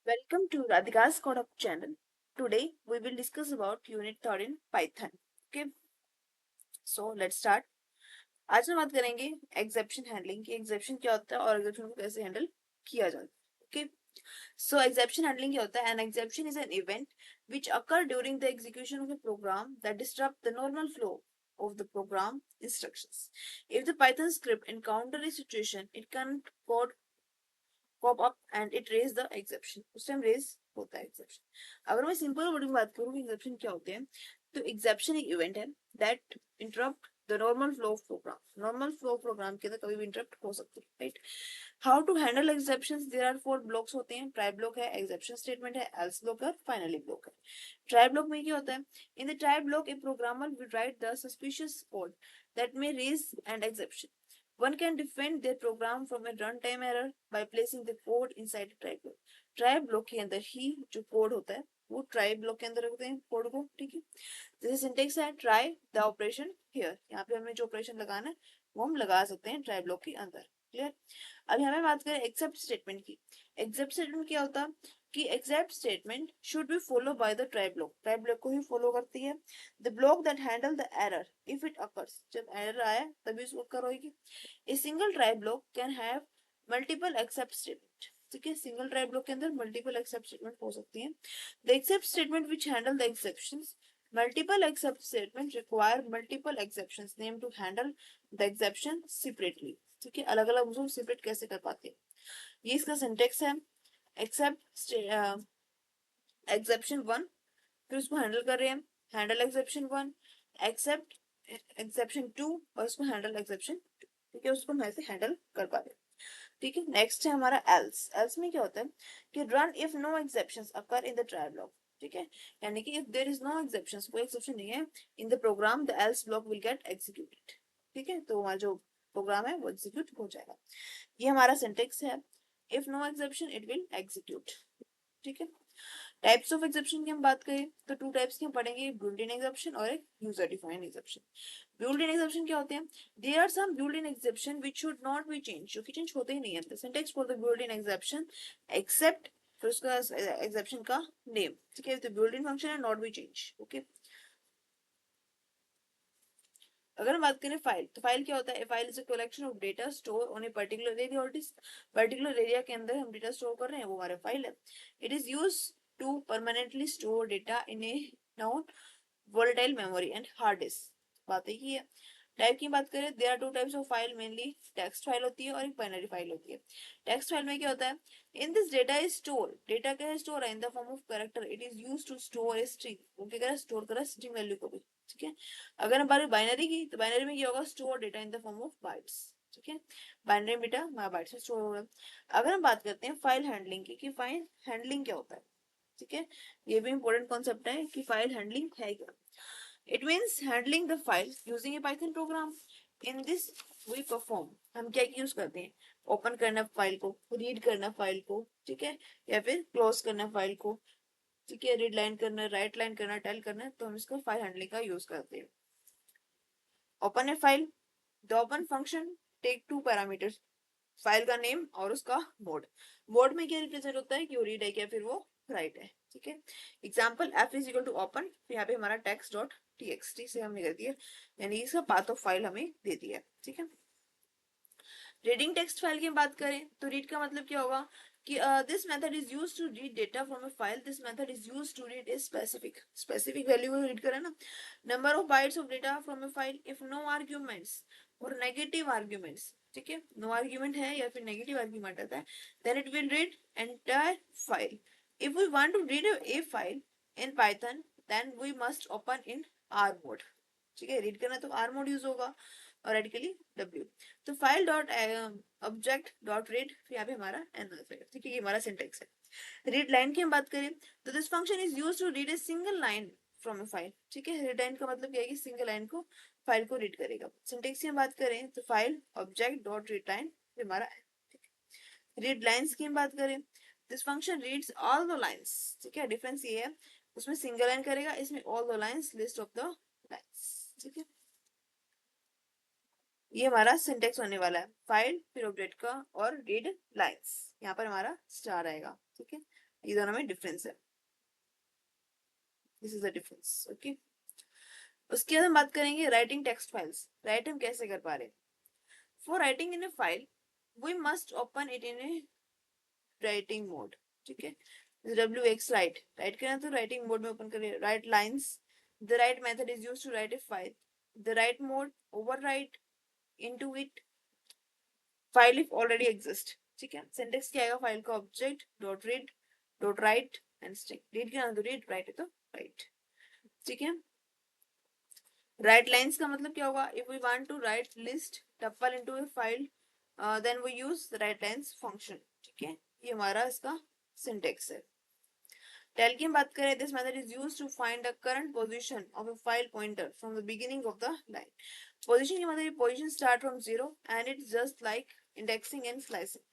Welcome to Radhika's Code channel. Today we will discuss about unit 3 in Python. Okay, so let's start. आज हम बात करेंगे exception handling की। Exception क्या होता है और एक्सेप्शन को कैसे हैंडल किया जाता है। ओके, सो एक्सेप्शन हैंडलिंग क्या होता है? An exception is an event which occur during the execution of a program that disrupt the normal flow of the program instructions. If the Python script encounter a situation, it can code pop up and it raise the exception. उस time raise होता है exception. अगर मैं simple word में बात करूँ exception क्या होते हैं, तो एक्सेप्शन एक इवेंट है that interrupt the normal flow of program. Normal flow of program के अंदर कभी भी इंटरप्ट हो सकती है, right. How to handle exceptions? There are 4 blocks होते हैं। ट्राई ब्लॉक है, एक्सेप्शन स्टेटमेंट है, एल्स ब्लॉक है, फाइनली ब्लॉक है। ट्राई ब्लॉक में क्या होता है? In the try block a programmer will write the suspicious code that may raise an exception. One can defend their program from a runtime error by placing the code inside a try block. Try block के अंदर ही जो code होता है वो try block के अंदर रखते हैं कोड को, ठीक है। जैसे सिंटेक्स है ट्राई द ऑपरेशन हियर, यहाँ पे हमें जो ऑपरेशन लगाना है वो हम लगा सकते हैं ट्राई ब्लॉक के अंदर। क्लियर। अब यहाँ पे बात करें एक्सेप्ट स्टेटमेंट की। एक्सेप्ट स्टेटमेंट क्या होता है कि except statement should be follow by the try block. Try block को ही फॉलो करती है। The block that handle the error if it occurs, जब एरर आया तभी उसको अकर होगी। A single try block can have multiple except statement, ठीक है। सिंगल ट्राई ब्लॉक के अंदर मल्टीपल एक्सेप्ट स्टेटमेंट हो सकती हैं। The except statement which handle the exceptions, multiple except statement require multiple exceptions name to handle the exception separately, ठीक है। अलग अलग उसको सेपरेट कैसे कर पाते हैं, ये इसका सिंटेक्स है। एक्सेप्ट एक्सेप्शन 1, फिर उसको हैंडल कर रहे हैं, हैंडल एक्सेप्शन 1, एक्सेप्ट एक्सेप्शन 2 और उसको हैंडल एक्सेप्शन 2, ठीक है। उसको हम ऐसे हैंडल कर पा रहे हैं, ठीक है। नेक्स्ट है हमारा एल्स। एल्स में क्या होता है कि run if no exceptions occur in the try block, ठीक है। यानी कि if there is no exceptions, कोई एक्सेप्शन नहीं है in the program, the else block will get executed, ठीक है। तो हमारा जो प्रोग्राम है वो एग्जीक्यूट हो जाएगा। ये हमारा सिंटेक्स है। If no exception it will execute, ठीक है। टाइप्स ऑफ एक्सेप्शन की हम बात करें तो 2 टाइप्स की हम पढ़ेंगे, बिल्ट इन एक्सेप्शन और एक user defined exception. Built in exception क्या होते हैं? There are some built in exception which should not be change, जो कि चेंज होते ही नहीं है। The syntax for the built in exception except, फिर उसका एक्सेप्शन का नेम, ठीक है। तो बिल्ट इन फंक्शन है नॉट बी चेंज, ओके। अगर हम बात करें फाइल, तो फाइल क्या होता है? File is a collection of data store on a particular area, और इस पर्टिकुलर एरिया के अंदर हम डेटा स्टोर कर रहे हैं वो हमारा फाइल है। It is use to permanently store data in a non volatile memory and hard disk. बात है कि टाइप की बात करें, there are 2 types of file, mainly text file होती है और एक बाइनरी फाइल होती है। टेक्स्ट फाइल में क्या होता है? In this data is store, data क्या है? स्टोर है in the form of character. It is used to store a string, वो क्या करे? स्टोर करे स्ट्रिंग वैल्यू को भी, ठीक है। अगर हम बात बाइनरी की, तो बाइनरी में क्या होगा? Store data in the form of bytes, ठीक है। बाइनरी डेटा हमारा बाइट्स में स्टोर हो रहा है। अगर हम बात करते हैं फाइल हैंडलिंग की, कि फाइल हैंडलिंग क्या होता है, ठीक है। ये भी इंपॉर्टेंट कॉन्सेप्ट है कि फाइल हैंडलिंग है क्या। It means handling the files using a Python program. In this we perform, हम क्या यूज करते हैं? ओपन करना फाइल को, रीड करना फाइल को, ठीक है, या फिर क्लोज करना फाइल को, ठीक है। रीड लाइन करना, राइट लाइन करना, टेल करना, तो हम इसको फाइल हैंडलिंग का यूज करते हैं। Open a file, the open function take 2 parameters, file का नेम और उसका मोड। मोड में क्या रिप्रेजेंट होता है कि वो रीड है क्या फिर वो राइट है, ठीक है। Example F is equal to open, यहाँ पे हमारा टेक्स्ट डॉट टीएक्सटी से हमने कर दिया, यानी इसका पाथ ऑफ फाइल हमें दे दिया, ठीक है। रीडिंग टेक्स्ट फाइल की बात करें तो रीड का मतलब क्या होगा कि this method is used to read data from a file. This method is used to read a specific value को रीड करें ना, number of bytes of data from a file if no arguments और negative arguments, ठीक है। No argument है या फिर negative argument आता है, then it will read entire file. If we want to read a file in Python then we must open in R mode, ठीक है। रीड करना तो आर मोड यूज होगा और राइट के लिए डब्ल्यू। तो file dot object dot read, यहाँ पे हमारा एन आ जाएगा, ठीक है। ये हमारा सिंटेक्स है। रीड लाइन की हम बात करें तो this function is used to read a single line from a file, ठीक है। रीड लाइन का मतलब क्या है कि सिंगल लाइन को फाइल को रीड करेगा। सिंटेक्स की हम बात करें तो file object dot read line हमारा, ठीक है। रीड लाइन्स की हम बात करें, this function reads all the lines, ठीक है। डिफरेंस ये है, उसमें सिंगल लाइन करेगा, इसमें all the lines, list of the lines, ठीक है। ये हमारा सिंटेक्स होने वाला है, फाइल फिर ऑब्जेक्ट का और रीड लाइंस, यहाँ पर हमारा स्टार आएगा, ठीक है। ये दोनों में डिफरेंस है, this is the difference. Okay, उसके बाद हम बात करेंगे राइटिंग टेक्स्ट फाइल्स। राइट हम कैसे कर पा रहे हैं। For writing in a file we must open it in a writing mode. ठीक है, डब्ल्यू एक्स राइट, राइट करना तो राइटिंग मोड में ओपन करिए। Write lines, the write method is use to write a file. The write mode, overwrite into it file if already exist. ठीक है, syntax क्या आएगा, फाइल का object dot read dot write and string. Read करना तो read, right है तो right. ठीक है, राइट लाइन्स का मतलब क्या होगा, if we want to write list tuple into a file then we use write lines function. ठीक है, ये हमारा इसका सिंटेक्स है। टेल की हम बात करें, this method is used to find the current position of a file pointer from the beginning of the line. Position की मतलब position start from zero and it's just like indexing and slicing.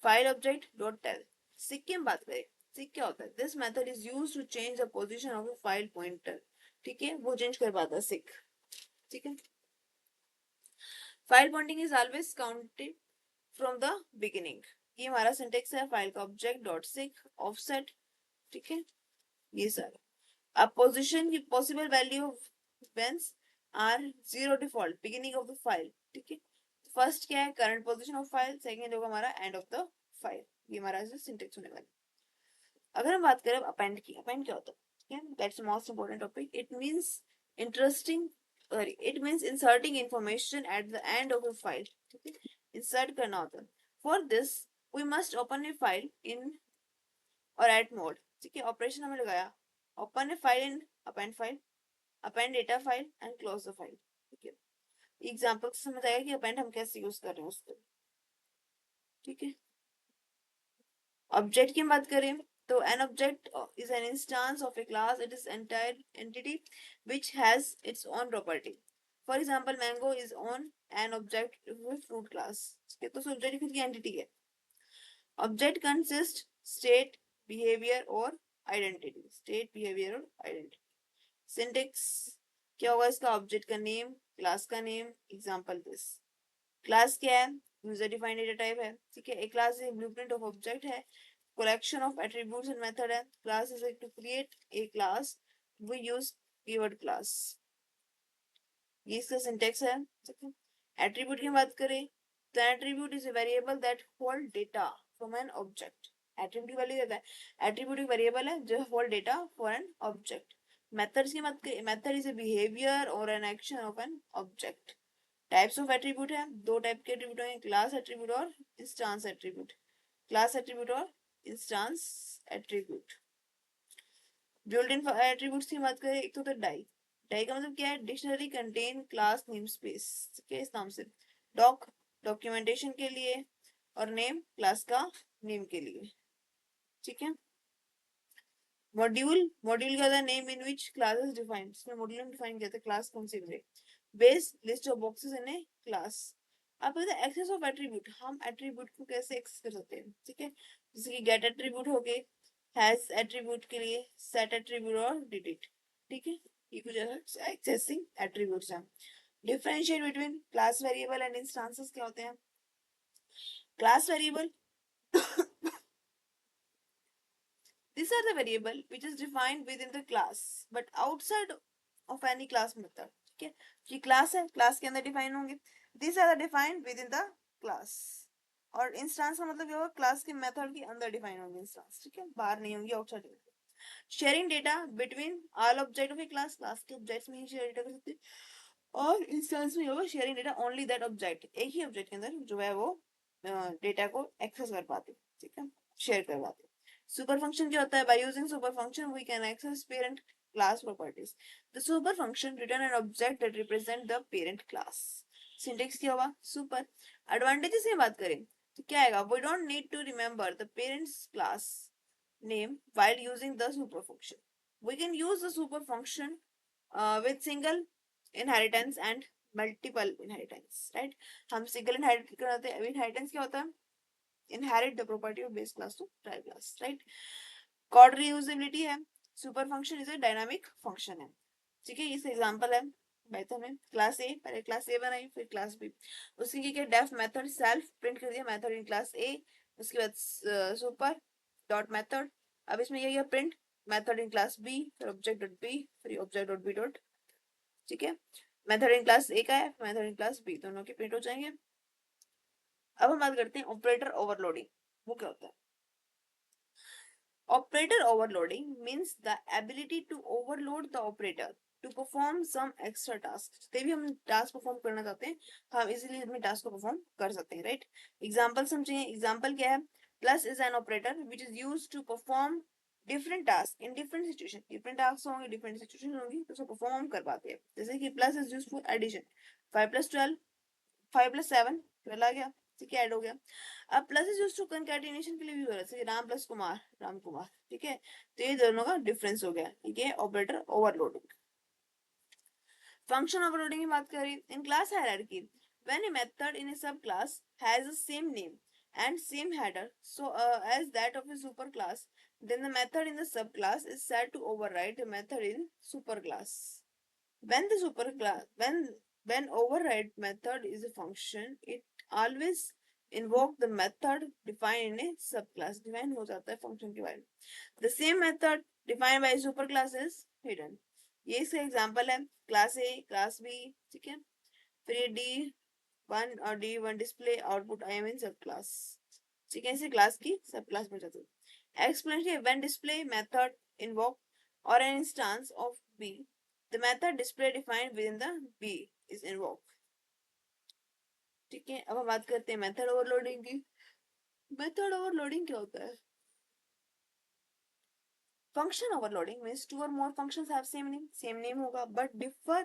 File object dot tell. Seek की हम बात करें, seek क्या होता है, this method is used to change the position of a file pointer. ठीक है, वो चेंज कर पाता है सीक। ठीक है, file Poynting is always counted from the beginning. ये हमारा सिंटेक्स है, फाइल का ऑब्जेक्ट डॉट सीक ऑफसेट। ठीक है, ये सारा अब पोजीशन की possible value whence are zero default beginning of the file. ठीक है, फर्स्ट क्या है, current position of file, second होगा हमारा एंड ऑफ द फाइल। ये हमारा सिंटेक्स होने वाला। अगर हम बात करें अपेंड की, अपेंड क्या होता है, ठीक है, that's most important topic. It means interesting, it means inserting information at the end of a file. ठीक है, इंसर्ट करना होता है। For this we must open a file in और एट मोड। ठीक है, ऑपरेशन हमें लगाया, open a file in append file, append data file and close the file. ठीक है, एग्जांपल से समझ आएगा कि अपेंड हम कैसे यूज कर रहे हैं उसको। ठीक है, ऑब्जेक्ट की बात करें तो an object is an instance of A class, it is entire entity which has its own property. For example mango is on an object with fruit class. ठीक है, तो ऑब्जेक्ट खुद की एंटिटी है। ऑब्जेक्ट कंसिस्ट स्टेट, बिहेवियर और identity, state, behaviour और identity. Syntax क्या होगा इसका, ऑब्जेक्ट का नेम, क्लास का नेम, एग्जांपल दिस। क्लास क्या है, यूजर डिफाइंड डेटा टाइप है। ठीक है, एक क्लास एक ब्लूप्रिंट ऑफ ऑब्जेक्ट है, collection of attributes and method है। class is like to create a class, we use keyword class। ये इसका सिंटेक्स है। एट्रीब्यूट की बात करें तो attribute is a variable that hold data from an object। Attribute value देता है, एट्रीब्यूट एक वेरिएबल है जो hold data for an object. Methods की बात करें, मेथड इज ए बिहेवियर और an action of an object. Types of attribute है, दो टाइप के एट्रीब्यूट हैं, क्लास एट्रीब्यूट और इंस्टेंस एट्रीब्यूट। क्लास एट्रीब्यूट और instance attribute. Built in attributes की बात करें, एक तो होता है डाई। डाई का मतलब क्या है, dictionary contain class name space. ठीक है, इस नाम से। डॉक डॉक्यूमेंटेशन के लिए और नेम क्लास का नेम के लिए। ठीक है, मॉड्यूल, मॉड्यूल का था name in which class is defined, इसमें मॉड्यूल में डिफाइन किया था क्लास कौन सी है। Base list of boxes in A class. आप कहते हैं एक्सेस ऑफ एट्रीब्यूट, हम एट्रीब्यूट को कैसे एक्सेस कर सकते हैं। ठीक है, जैसे कि गेट एट्रीब्यूट हो गए, हैज एट्रीब्यूट के लिए, सेट एट्रीब्यूट और डिलीट। ठीक है, ये कुछ एक्सेसिंग एट्रीब्यूट्स हैं। Differentiate between class variable and instances क्या होते हैं। Class variable these are the variable which is defined within the class but outside of any class method। ठीक है, ये क्लास है, क्लास के अंदर डिफाइन होंगे। these are the defined within the class। और इंस्टेंस का मतलब क्या होगा, क्लास के मेथड के अंदर डिफाइन होंगे इंस्टेंस। ठीक है, बाहर नहीं होंगे, outside. Sharing data between all object of A class, class के ऑब्जेक्ट्स में ही शेयर डेटा कर सकते हैं। और इंस्टेंस में होगा sharing data only that object, एक ही ऑब्जेक्ट के अंदर जो है वो डेटा को एक्सेस कर पाते। ठीक है, शेयर कर पाते। सुपर फंक्शन क्या होता है, by using super function we can access parent class properties. The super function return an object that represent the parent class. Syntax क्या होगा, सुपर। एडवांटेजेस की बात करें तो क्या आएगा, we don't need to remember the parents class name while using the super function। We can use the super function with single inheritance and multiple inheritance, right। हम single inherit कराते हैं। inheritance क्या होता है, inherit the property of base class to trial class, right। chord reusability है, super function is a dynamic function है। ठीक है, इस एग्जांपल है पाइथन में, क्लास ए, पहले क्लास ए बनाई फिर क्लास बी। उसकी क्या, डेफ मेथड सेल्फ प्रिंट कर दिया, मेथड इन क्लास ए। उसके बाद सुपर डॉट मेथड अब इसमें ये print method in class B, फिर ऑब्जेक्ट डॉट बी, फिर ऑब्जेक्ट डॉट बी डॉट, ठीक है। मेथड इन क्लास ए का है, मेथड इन क्लास बी, दोनों के प्रिंट हो जाएंगे। अब हम बात करते हैं ऑपरेटर ओवरलोडिंग, वो क्या होता है? Operator overloading means the ability to overload the operator to perform some extra tasks. जब भी हम टास्क परफॉर्म करना चाहते हैं, हम इजीली अपने टास्क को परफॉर्म कर सकते हैं, राइट? एग्जांपल समझिए, एग्जांपल क्या है? Plus is an operator which is used to perform different task in different situation. Different task होंगे, डिफरेंट सिचुएशन होंगी, तो उसको परफॉर्म हम कर पाते हैं। जैसे कि plus is used for addition, 5 + 12, 5 + 7, 12 आ गया, ठीक है, ऐड हो गया। अब plus is used to concatenation के लिए भी हो रहा है, राम प्लस कुमार, राम कुमार, ठीक है। तो ये दोनों का डिफरेंस हो गया, ठीक है, ऑपरेटर ओवरलोडिंग। फंक्शन ओवरलोडिंग की बात करें, in class hierarchy when a method in a subclass has the same name and same header as that of a superclass, then the method in the subclass is said to override the method in superclass. When the superclass when override method is a function, it always invoke the method defined in a subclass. Define हो जाता है function के बारे में. The same method defined by superclass is hidden. ये इसका example है, class ए, class B, ठीक है। फिर ये D1 और D1 display output I am in sub class, ठीक है, इसे क्लास की सब क्लास में जाते हैं। Explanation, when display method invoke और an instance of B, the method display defined within the B is invoke, ठीक है। अब हम बात करते हैं मेथड ओवरलोडिंग की। मेथड ओवरलोडिंग क्या होता है? Function overloading means two or more functions have same name होगा, but differ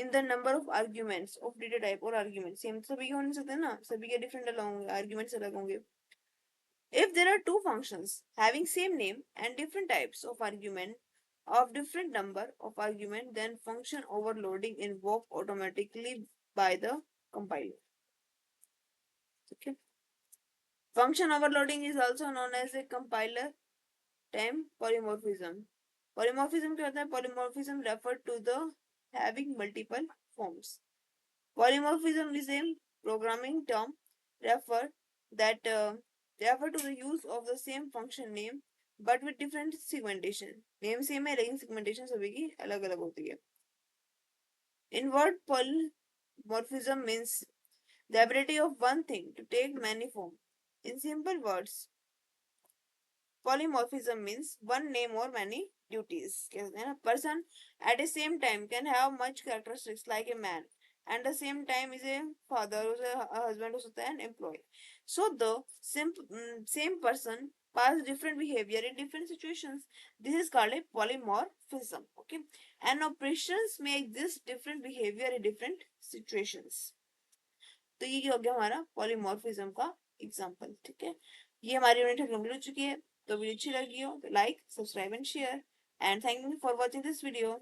in the number of arguments of data type or argument. Same तो सभी के हो नहीं सकते ना, सभी के different अलग होंगे, arguments अलग होंगे। If there are two functions having same name and different types of argument of different number of argument, then function overloading invoked automatically by the compiler. Okay. Function overloading is also known as a compiler time polymorphism. Polymorphism क्या होता है? Polymorphism refer to the having multiple forms. Polymorphism is a programming term refer that refer to the use of the same function name but with different segmentation. Name same है लेकिन segmentation सभी की अलग अलग होती है. Inward polymorphism means the ability of one thing to take many forms. In simple words, polymorphism means one name or many duties. Person at the same time can have much characteristics like a man and the same time is a father, a husband, or an employee. So the same person pass different behavior in different situations. This is called a polymorphism. Okay, and operations may exist different behavior in different situations. तो ये हो गया हमारा polymorphism का example, ठीक है। ये हमारी यूनिट कंप्लीट हो चुकी है। तो वीडियो अच्छी लगी हो तो like, subscribe and share, and thank you for watching this video.